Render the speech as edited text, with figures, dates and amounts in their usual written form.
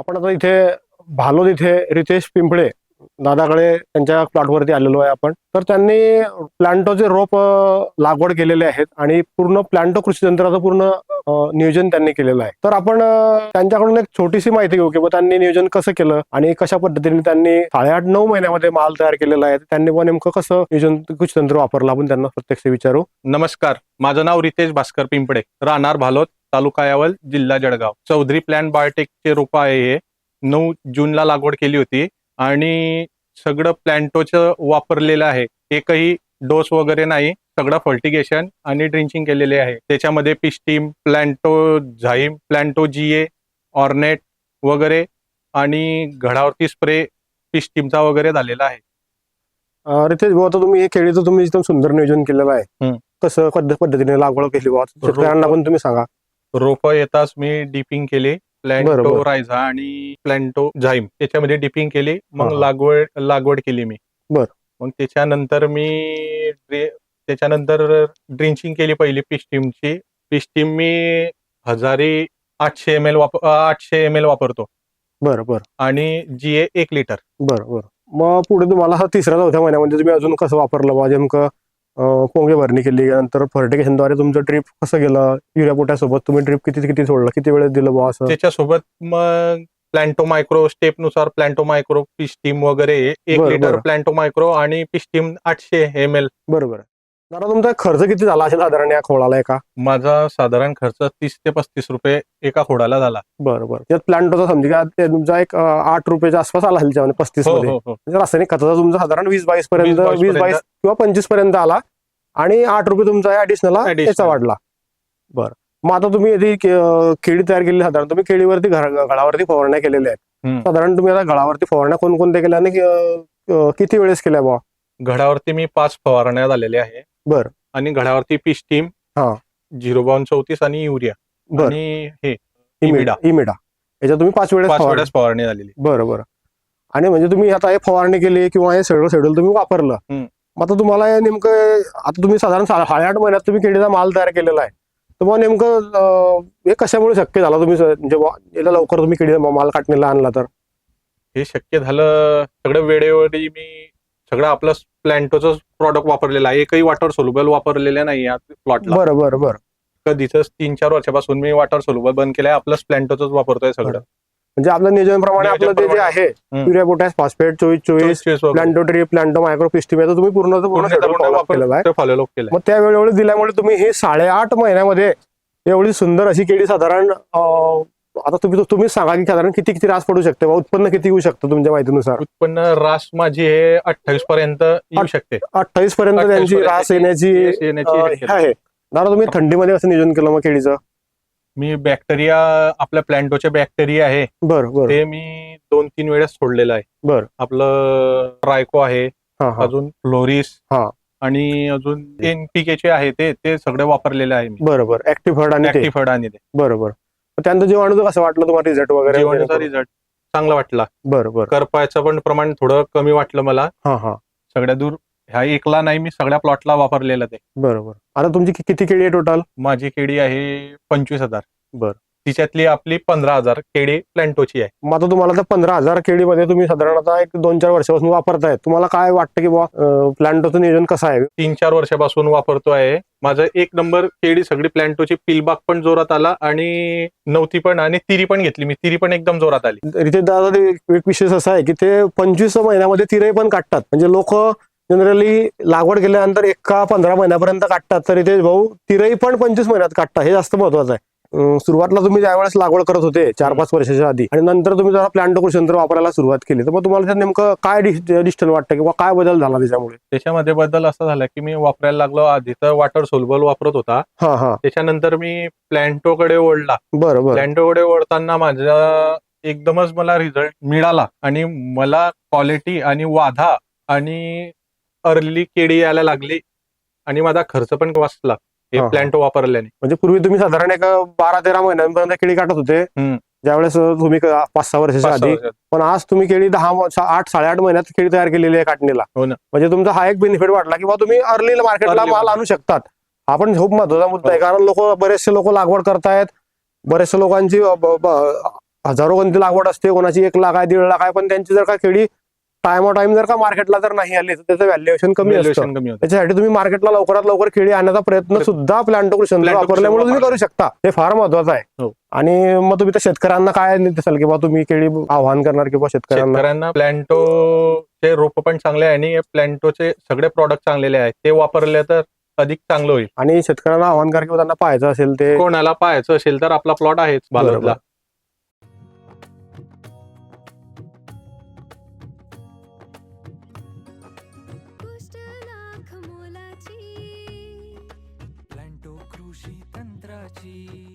आपण आता इथे भालोद इथे रितेश पिंपळे दादाकडे त्यांच्या प्लॉटवरती आलेलो आहे आपण. तर त्यांनी प्लांटोचे रोप लागवड केलेले आहेत आणि पूर्ण प्लांटो कृषी यंत्राचं पूर्ण नियोजन त्यांनी केलेलं आहे. तर आपण त्यांच्याकडून एक छोटीशी माहिती घेऊ की त्यांनी नियोजन कसं केलं आणि कशा पद्धतीने त्यांनी 8.5-9 महिन्यामध्ये माल तयार केलेला आहे. त्यांनी पण नेमकं कसं नियोजन कृषी यंत्र वापरलं आपण त्यांना प्रत्यक्ष विचारू. नमस्कार, माझं नाव रितेश भास्कर पिंपळे, राहणार भालोद, तालुका यावल, जिल्हा जळगाव. चौधरी प्लॅन बायोटेकचे रोप आहे हे. 9 जूनला लागवड केली होती आणि सगळं प्लॅन्टोचं वापरलेलं आहे. एकही डोस वगैरे नाही, सगळं फर्टिगेशन आणि ड्रिंचिंग केलेले आहे. त्याच्यामध्ये पिस्टीम, प्लॅन्टो झाईम, प्लॅन्टो जीए, ऑर्नेट वगैरे आणि घडावरती स्प्रे पिस्टीमचा वगैरे झालेला आहे. रितेश भाऊ, आता तुम्ही हे केळीचं तुम्ही एकदम सुंदर नियोजन केलेलं आहे. कसं पद्धतीने लागवड केली बा शेतकऱ्यांना पण तुम्ही सांगा. रोप येताच मी डिपिंग केली, प्लॅन्टो रायझा आणि प्लॅन्टो झाईम त्याच्यामध्ये डिपिंग केली. मग लागवड केली मी. मग त्याच्यानंतर ड्रिंचिंग केली पहिली पिस्टीमची. पिस्टीम मी 800 ml वापरतो. बरं. आणि जीए 1 लिटर. बरं. मग पुढे तुम्हाला 3-4 महिन्यामध्ये तुम्ही अजून कसं वापरलं बा? नेमकं पोंगे भरणी केली, नंतर फर्टिगेशनद्वारे तुमचं ड्रिप कसं गेलं, युरिया पोटॅशसोबत तुम्ही ड्रिप किती सोडलं, किती वेळेत दिलं बा असं? त्याच्यासोबत मग प्लॅन्टो मायक्रो स्टेपनुसार प्लॅन्टो मायक्रो पिस्टीम वगैरे 1 लिटर प्लॅन्टो मायक्रो आणि पिस्टीम 800 ml. बरोबर. दादा, तुमचा खर्च किती झाला असेल साधारण या खोडाला एका? माझा साधारण खर्च 30 ते 35 रुपये एका खोडाला झाला. बरोबर. त्यात प्लॅन्टोचा समजा तुमचा एक 8 रुपयाच्या आसपास आला असेल 35 मध्ये. म्हणजे रासायनिक खताचा तुमचा साधारण 20-22 पर्यंत 20-22 किंवा 25 पर्यंत आला आणि 8 रुपये तुमचा ऍडिशनल त्याचा वाढला. बरं. मग आता तुम्ही यदि केळी तयार केली, साधारण तुम्ही केळीवरती गळावरती फवारण्या केलेल्या आहेत. साधारण तुम्ही आता गळावरती फवारण्या कोणकोणत्या केल्या आणि किती वेळेस केल्या बा? घडावरती मी 5 फवारण्या झालेल्या आहे. बरं. आणि घडावरती पिस्टीम, 05234 आणि युरिया आणि हे इमिडा याच्यात तुम्ही 5 वेळेस फवारणी झालेली. बरं. आणि म्हणजे तुम्ही आता हे फवारणी केली किंवा हे सगळं शेड्यूल तुम्ही वापरलं. मग आता तुम्हाला नेमकं आता तुम्ही साधारण 8.5 महिन्यात तुम्ही केळीचा माल तयार केलेला आहे. तर मग नेमकं हे कशामुळे शक्य झालं? तुम्ही म्हणजे लवकर तुम्ही केळीचा माल काढणीला आणला तर? हे शक्य झालं सगळं वेळेवरती. मी सगळं आपलं प्लॅन्टोचं प्रॉडक्ट वापरलेलं आहे. एकही वॉटर सोल्युबल वापरलेलं नाही या प्लॉटला. बरं. कधीच 3-4 वर्षापासून मी वॉटर सोल्युबल बंद केलंय. आपलं प्लॅन्टोच वापरतोय सगळं. म्हणजे आपलं नियोजनप्रमाणे आपलं ते जे आहे युरिया पोटॅश फॉस्फेट 24-24 प्लॅन्टो ट्री प्लॅन्टो मायक्रो पिस्टीम याचं तुम्ही पूर्ण केलेलं आहे. फॉलो केलं. मग त्या वेळेवर दिल्यामुळे तुम्ही हे 8.5 महिन्यामध्ये एवढी सुंदर अशी केळी साधारण आता तुम्ही सांगा की साधारण किती रास पडू शकते, उत्पन्न किती येऊ शकतं तुमच्या माहितीनुसार? उत्पन्न रास माझी हे 28 पर्यंत येऊ शकते. 28 पर्यंत त्यांची रास येण्याची आहे. दादा, तुम्ही थंडीमध्ये कसं नियोजन केलं मग केळीचं? मी बॅक्टेरिया, आपल्या प्लॅन्टोचे बॅक्टेरिया आहे ते मी 2-3 वेळेस सोडलेलं आहे. आपलं ट्रायको आहे, अजून फ्लोरिस आणि अजून NPK आहे ते सगळे वापरलेले आहे. बरोबर. ऍक्टिव्ह आणि ते. बरोबर. त्यानंतर जीवाणूचं कसं वाटलं तुम्हाला रिझल्ट वगैरे? जीवाणूचा रिझल्ट चांगला वाटला. बरोबर. करपायचं पण प्रमाण थोडं कमी वाटलं मला. सगळ्या दूर ह्या एकला नाही, मी सगळ्या प्लॉटला वापरलेलं ते. बरोबर. आता तुमची किती केळी आहे टोटल? माझी केळी आहे 25,000. बरं. तिच्यातली आपली 15,000 केळी प्लॅन्टोची आहे. मग आता तुम्हाला त्या 15,000 केळीमध्ये तुम्ही साधारण आता 1-2-4 वर्षापासून वापरताय. तुम्हाला काय वाटतं की बाबा प्लॅन्टोचं नियोजन कसं आहे? 3-4 वर्षापासून वापरतोय. माझं 1 नंबर केळी सगळी प्लॅन्टोची. पिलबाग पण जोरात आला आणि नवती पण आणि तिरी पण घेतली मी. तिरी पण एकदम जोरात आली. रितेश दादा, एक विशेष असा आहे की ते 25 महिन्यामध्ये तिरही पण काढतात. म्हणजे लोक जनरली लागवड केल्यानंतर 15 महिन्यापर्यंत काढतात, तर रितेश भाऊ तिरही पण 25 महिन्यात काढतात. हे जास्त महत्वाचं आहे. सुरुवातीला तुम्ही ज्यावेळेस लागवड करत होते 4-5 वर्षाच्या आधी आणि नंतर तुम्ही जरा प्लॅन्टो कृषी यंत्र वापरायला सुरुवात केली, तर मग तुम्हाला त्यात नेमकं काय डिस्टन्स वाटतं किंवा काय बदल झाला त्याच्यामुळे? त्याच्यामध्ये बदल असा झाला की मी वापरायला लागलो. आधी तर वॉटर सोल्युबल वापरत होता. त्याच्यानंतर मी प्लॅन्टोकडे ओढला. प्लॅन्टोकडे ओढताना माझा एकदमच मला रिझल्ट मिळाला आणि मला क्वालिटी आणि वाधा आणि अर्ली केळी यायला लागली आणि माझा खर्च पण वाचला हे प्लॅन्टो वापरल्याने. म्हणजे पूर्वी तुम्ही साधारण 12-13 महिन्यांपर्यंत केळी काढत होते ज्यावेळेस तुम्ही 5-6 वर्षाच्या आधी, पण आज तुम्ही केळी 8-8.5 महिन्यात केळी तयार केलेली आहे काढणीला. म्हणजे तुमचा हा एक बेनिफिट वाटला की तुम्ही अर्ली मार्केटला माल आणू शकतात. हा पण खूप महत्वाचा मुद्दा आहे, कारण बरेचसे लोक लागवड करतायत. बरेचशा लोकांची हजारो गंती लागवड असते, कोणाची 1 लाख आहे, 1.5 लाख आहे, पण त्यांची जर का केळी टाइम जर का मार्केटला जर नाही आली तर त्याचं व्हॅल्युएशन कमी असतं. Valuation कमी होतं. त्याच्यासाठी तुम्ही मार्केटला लवकरात लवकर केळी आणण्याचा प्रयत्न सुद्धा प्लांटो कृषी यंत्र Planto कृषी वापरल्यामुळे तुम्ही करू शकता. हे फार महत्वाचं आहे. हो. आणि मग तुम्ही त्या शेतकऱ्यांना काय दिसाल किंवा तुम्ही केळी आव्हान करणार किंवा शेतकऱ्यांना प्लॅन्टोचे रोप पण चांगले आहे आणि प्लॅन्टोचे सगळे प्रॉडक्ट चांगलेले आहेत, ते वापरले तर अधिक चांगलं होईल. आणि शेतकऱ्यांना आव्हान करा किंवा त्यांना पाहायचं असेल ते कोणाला पाहायचं असेल तर आपला प्लॉट आहेच भालोदला. बरोबर. गोष्ट लाख मोलाची प्लॅन्टो कृषी तंत्राची